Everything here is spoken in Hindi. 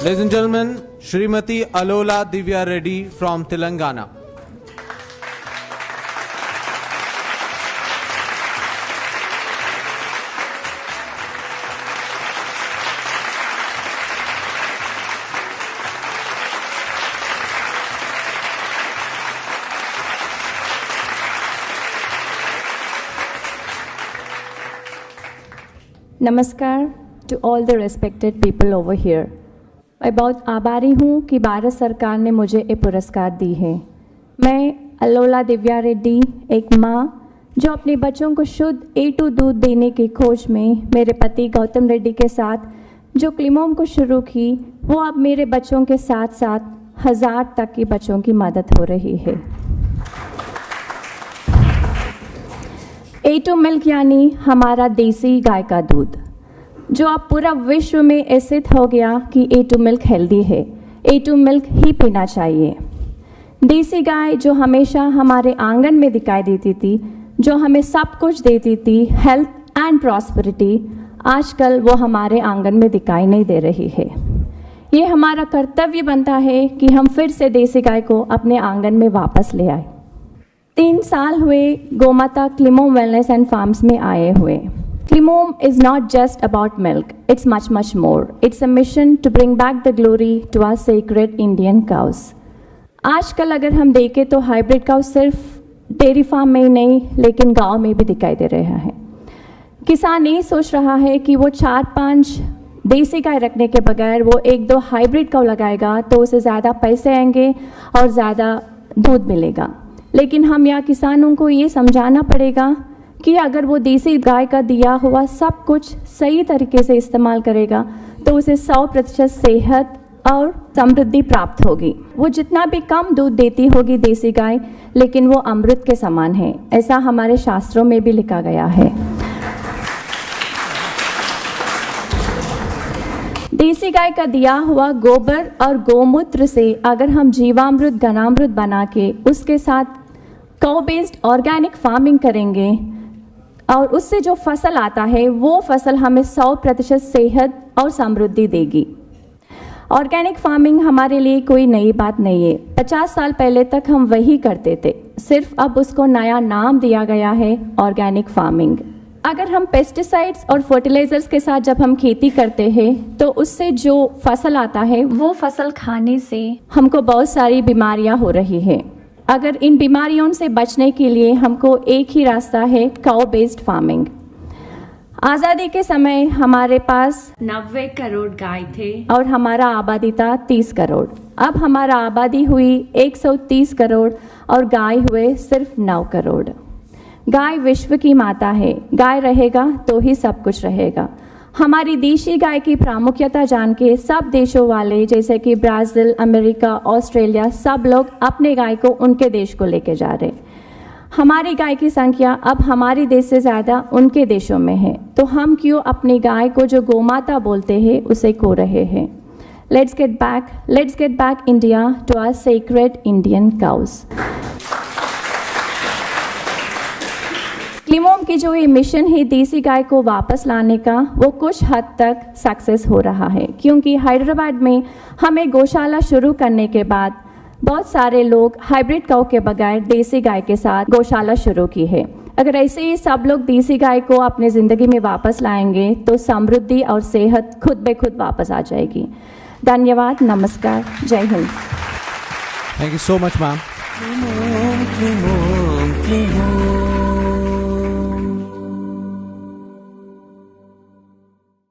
Ladies and gentlemen, Srimati Alola Divya Reddy from Telangana. नमस्कार to all the respected people over here. मैं बहुत आभारी हूँ कि भारत सरकार ने मुझे ये पुरस्कार दी है। मैं अलोला दिव्या रेड्डी, एक माँ जो अपने बच्चों को शुद्ध A2 दूध देने की खोज में मेरे पति गौतम रेड्डी के साथ जो क्लिमोम को शुरू की, वो अब मेरे बच्चों के साथ साथ 1000 तक की बच्चों की मदद हो रही है। A2 मिल्क यानी हमारा देसी गाय का दूध, जो अब पूरा विश्व में ऐसे हो गया कि A2 मिल्क हेल्दी है, A2 मिल्क ही पीना चाहिए। देसी गाय जो हमेशा हमारे आंगन में दिखाई देती थी, जो हमें सब कुछ देती थी, हेल्थ एंड प्रॉस्पेरिटी, आजकल वो हमारे आंगन में दिखाई नहीं दे रही है। ये हमारा कर्तव्य बनता है कि हम फिर से देसी गाय को अपने आंगन में वापस ले आए। 3 साल हुए गोमाता क्लिमोम वेलनेस एंड फार्म्स में आए हुए। Climome is not just about milk, it's much more. It's a mission to bring back the glory to our sacred Indian cows. आजकल अगर हम देखें तो हाइब्रिड काउ सिर्फ डेयरी फार्म में ही नहीं, लेकिन गांव में भी दिखाई दे रहा है। किसान ये सोच रहा है कि वो 4-5 देसी गाय रखने के बगैर वो 1-2 हाइब्रिड काउ लगाएगा तो उसे ज़्यादा पैसे आएंगे और ज़्यादा दूध मिलेगा। लेकिन हम यहाँ किसानों को ये समझाना पड़ेगा कि अगर वो देसी गाय का दिया हुआ सब कुछ सही तरीके से इस्तेमाल करेगा तो उसे 100% सेहत और समृद्धि प्राप्त होगी। वो जितना भी कम दूध देती होगी देसी गाय, लेकिन वो अमृत के समान है, ऐसा हमारे शास्त्रों में भी लिखा गया है। देसी गाय का दिया हुआ गोबर और गोमूत्र से अगर हम जीवामृत, घनामृत बना के उसके साथ काउ बेस्ड ऑर्गेनिक फार्मिंग करेंगे और उससे जो फसल आता है वो फसल हमें 100% सेहत और समृद्धि देगी। ऑर्गेनिक फार्मिंग हमारे लिए कोई नई बात नहीं है, 50 साल पहले तक हम वही करते थे, सिर्फ अब उसको नया नाम दिया गया है ऑर्गेनिक फार्मिंग। अगर हम पेस्टिसाइड्स और फर्टिलाइजर्स के साथ जब हम खेती करते हैं तो उससे जो फसल आता है वो फसल खाने से हमको बहुत सारी बीमारियां हो रही है। अगर इन बीमारियों से बचने के लिए हमको एक ही रास्ता है, काउ बेस्ड फार्मिंग। आज़ादी के समय हमारे पास 90 करोड़ गाय थे और हमारा आबादी था 30 करोड़। अब हमारा आबादी हुई 130 करोड़ और गाय हुए सिर्फ 9 करोड़। गाय विश्व की माता है, गाय रहेगा तो ही सब कुछ रहेगा। हमारी देशी गाय की प्रामुख्यता जान के सब देशों वाले जैसे कि ब्राज़ील, अमेरिका, ऑस्ट्रेलिया, सब लोग अपने गाय को उनके देश को लेके जा रहे। हमारी गाय की संख्या अब हमारे देश से ज़्यादा उनके देशों में है, तो हम क्यों अपनी गाय को जो गोमाता बोलते हैं उसे खो रहे हैं। Let's get back India to our sacred Indian cows. क्लिमोम की जो ये मिशन है देसी गाय को वापस लाने का, वो कुछ हद तक सक्सेस हो रहा है, क्योंकि हैदराबाद में हमें गौशाला शुरू करने के बाद बहुत सारे लोग हाइब्रिड काउ के बगैर देसी गाय के साथ गौशाला शुरू की है। अगर ऐसे ही सब लोग देसी गाय को अपने ज़िंदगी में वापस लाएंगे तो समृद्धि और सेहत खुद ब खुद वापस आ जाएगी। धन्यवाद, नमस्कार, जय Hind. Thank you so much, ma'am.